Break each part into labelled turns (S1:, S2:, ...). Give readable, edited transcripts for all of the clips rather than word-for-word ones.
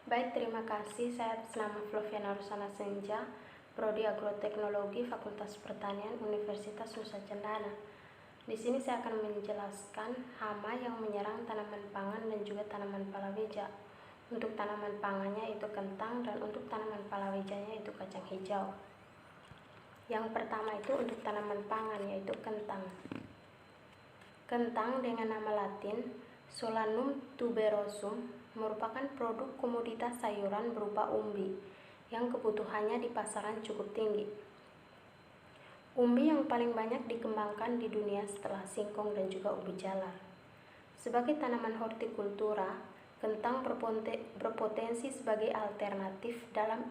S1: Baik, terima kasih. Saya atas nama Fluviana Rusana Senja, Prodi Agroteknologi Fakultas Pertanian Universitas Nusa Cendana. Di sini saya akan menjelaskan hama yang menyerang tanaman pangan dan juga tanaman palawija. Untuk tanaman pangannya itu kentang dan untuk tanaman palawijanya itu kacang hijau. Yang pertama itu untuk tanaman pangan yaitu kentang. Kentang dengan nama latin Solanum tuberosum merupakan produk komoditas sayuran berupa umbi yang kebutuhannya di pasaran cukup tinggi. Umbi yang paling banyak dikembangkan di dunia setelah singkong dan juga ubi jalar. Sebagai tanaman hortikultura, kentang berpotensi sebagai alternatif dalam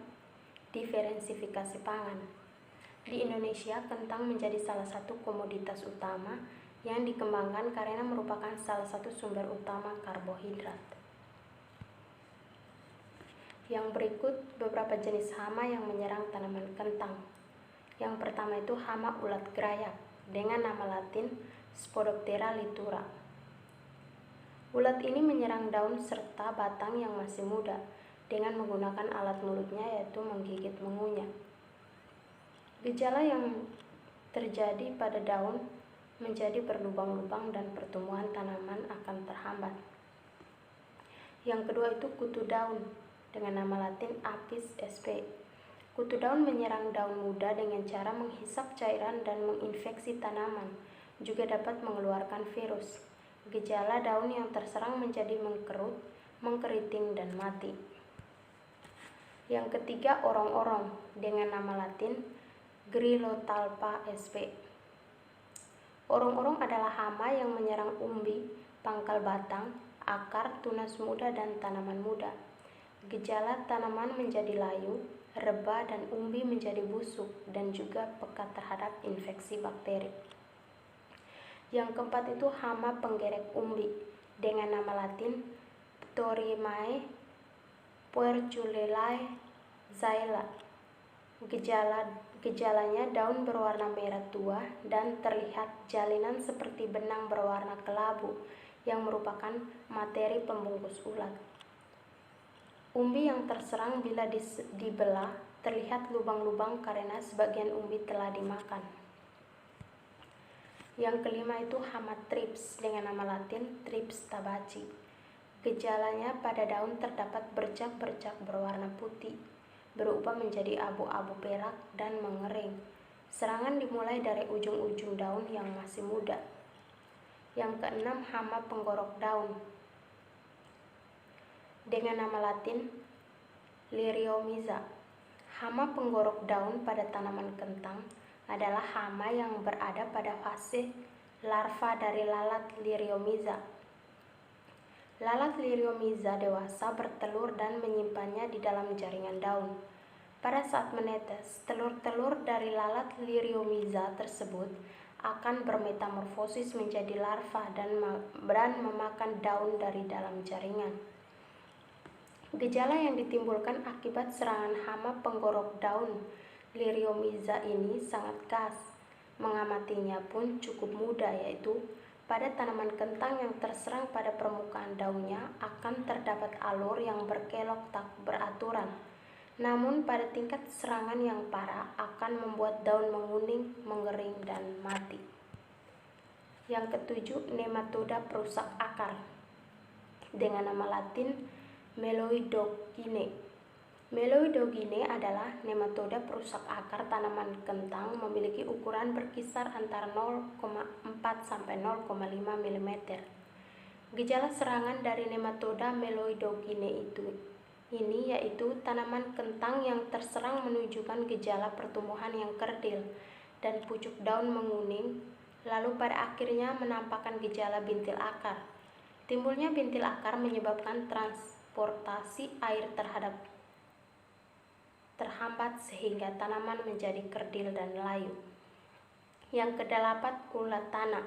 S1: diversifikasi pangan. Di Indonesia, kentang menjadi salah satu komoditas utama yang dikembangkan karena merupakan salah satu sumber utama karbohidrat. Yang berikut beberapa jenis hama yang menyerang tanaman kentang. Yang pertama itu hama ulat gerayak dengan nama latin Spodoptera litura. Ulat ini menyerang daun serta batang yang masih muda dengan menggunakan alat mulutnya yaitu menggigit mengunyah. Gejala yang terjadi pada daun menjadi berlubang-lubang dan pertumbuhan tanaman akan terhambat. Yang kedua itu kutu daun dengan nama latin Apis sp. Kutu daun menyerang daun muda dengan cara menghisap cairan dan menginfeksi tanaman, juga dapat mengeluarkan virus. Gejala daun yang terserang menjadi mengkerut, mengkeriting, dan mati. Yang ketiga orong-orong dengan nama latin Grylotalpa sp. Orong-orong adalah hama yang menyerang umbi, pangkal batang, akar, tunas muda, dan tanaman muda. Gejala tanaman menjadi layu, rebah, dan umbi menjadi busuk dan juga peka terhadap infeksi bakteri. Yang keempat itu hama penggerek umbi dengan nama latin Ptorimae puerculelae zaela. Gejalanya daun berwarna merah tua dan terlihat jalinan seperti benang berwarna kelabu yang merupakan materi pembungkus ulat. Umbi yang terserang bila dibelah terlihat lubang-lubang karena sebagian umbi telah dimakan. Yang kelima itu hama thrips dengan nama latin Thrips tabaci. Gejalanya pada daun terdapat bercak-bercak berwarna putih, berubah menjadi abu-abu perak dan mengering. Serangan dimulai dari ujung-ujung daun yang masih muda. Yang keenam hama penggorok daun dengan nama latin Liriomiza. Hama penggorok daun pada tanaman kentang adalah hama yang berada pada fase larva dari lalat Liriomiza. Lalat Liriomiza dewasa bertelur dan menyimpannya di dalam jaringan daun. Pada saat menetes, telur-telur dari lalat Liriomiza tersebut akan bermetamorfosis menjadi larva dan memakan daun dari dalam jaringan. Gejala yang ditimbulkan akibat serangan hama penggorok daun Liriomiza ini sangat khas. Mengamatinya pun cukup mudah, yaitu pada tanaman kentang yang terserang pada permukaan daunnya akan terdapat alur yang berkelok tak beraturan. Namun pada tingkat serangan yang parah akan membuat daun menguning, mengering, dan mati. Yang ketujuh, nematoda perusak akar dengan nama latin Meloidogine. Meloidogine adalah nematoda perusak akar tanaman kentang memiliki ukuran berkisar antara 0,4 sampai 0,5 mm. Gejala serangan dari nematoda Meloidogine ini yaitu tanaman kentang yang terserang menunjukkan gejala pertumbuhan yang kerdil dan pucuk daun menguning, lalu pada akhirnya menampakkan gejala bintil akar. Timbulnya bintil akar menyebabkan transportasi air terhambat sehingga tanaman menjadi kerdil dan layu. Yang kedelapan ulat tanah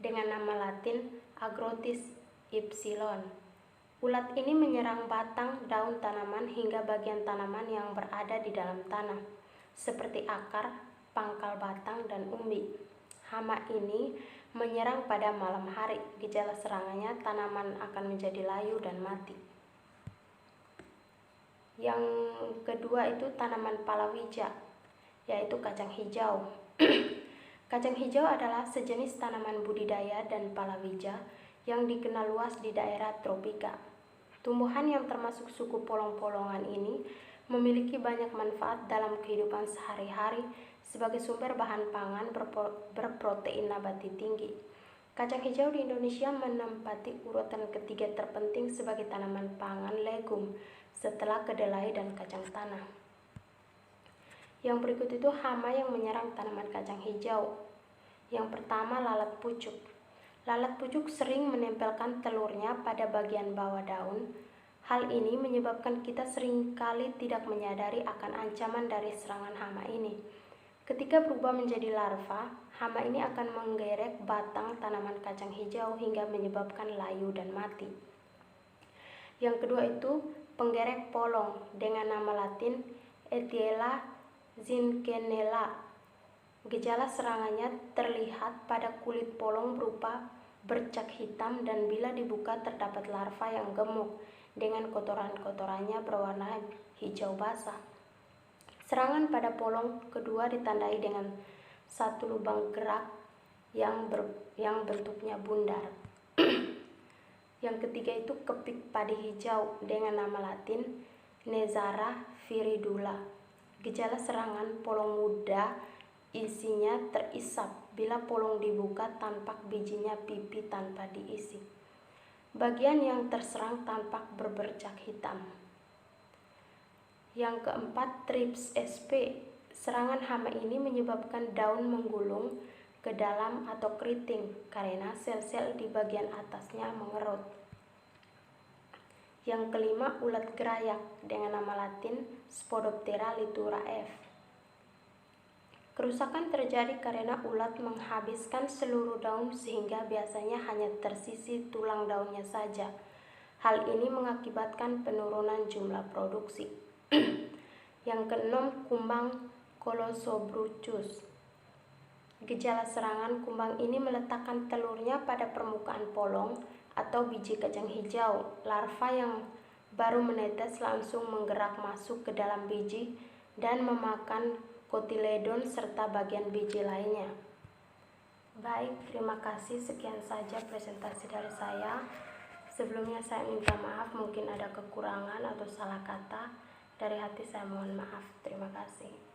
S1: dengan nama latin Agrotis ypsilon. Ulat ini menyerang batang, daun tanaman hingga bagian tanaman yang berada di dalam tanah, seperti akar, pangkal batang, dan umbi. Hama ini menyerang pada malam hari. Gejala serangannya tanaman akan menjadi layu dan mati. Yang kedua itu tanaman palawija, yaitu kacang hijau. Kacang hijau adalah sejenis tanaman budidaya dan palawija yang dikenal luas di daerah tropika. Tumbuhan yang termasuk suku polong-polongan ini memiliki banyak manfaat dalam kehidupan sehari-hari sebagai sumber bahan pangan berprotein nabati tinggi. Kacang hijau di Indonesia menempati urutan ketiga terpenting sebagai tanaman pangan legum setelah kedelai dan kacang tanah. Yang berikut itu hama yang menyerang tanaman kacang hijau. Yang pertama, lalat pucuk. Lalat pucuk sering menempelkan telurnya pada bagian bawah daun. Hal ini menyebabkan kita seringkali tidak menyadari akan ancaman dari serangan hama ini. Ketika berubah menjadi larva, hama ini akan menggerek batang tanaman kacang hijau hingga menyebabkan layu dan mati. Yang kedua itu penggerek polong dengan nama latin Etiella zinkenella. Gejala serangannya terlihat pada kulit polong berupa bercak hitam dan bila dibuka terdapat larva yang gemuk dengan kotoran-kotorannya berwarna hijau basah. Serangan pada polong kedua ditandai dengan satu lubang gerak yang bentuknya bundar. Yang ketiga itu kepik padi hijau dengan nama latin Nezzara viridula. Gejala serangan polong muda isinya terisap bila polong dibuka tampak bijinya pipi tanpa diisi. Bagian yang terserang tampak berbercak hitam. Yang keempat, Thrips sp. Serangan hama ini menyebabkan daun menggulung ke dalam atau keriting karena sel-sel di bagian atasnya mengerut. Yang kelima, ulat gerayak dengan nama latin Spodoptera litura F. Kerusakan terjadi karena ulat menghabiskan seluruh daun sehingga biasanya hanya tersisi tulang daunnya saja. Hal ini mengakibatkan penurunan jumlah produksi. Yang keenam, kumbang Colosobruchus. Gejala serangan kumbang ini meletakkan telurnya pada permukaan polong atau biji kacang hijau. Larva yang baru menetes langsung menggerak masuk ke dalam biji dan memakan kotiledon serta bagian biji lainnya. Baik, terima kasih. Sekian saja presentasi dari saya. Sebelumnya saya minta maaf mungkin ada kekurangan atau salah kata. Dari hati saya mohon maaf. Terima kasih.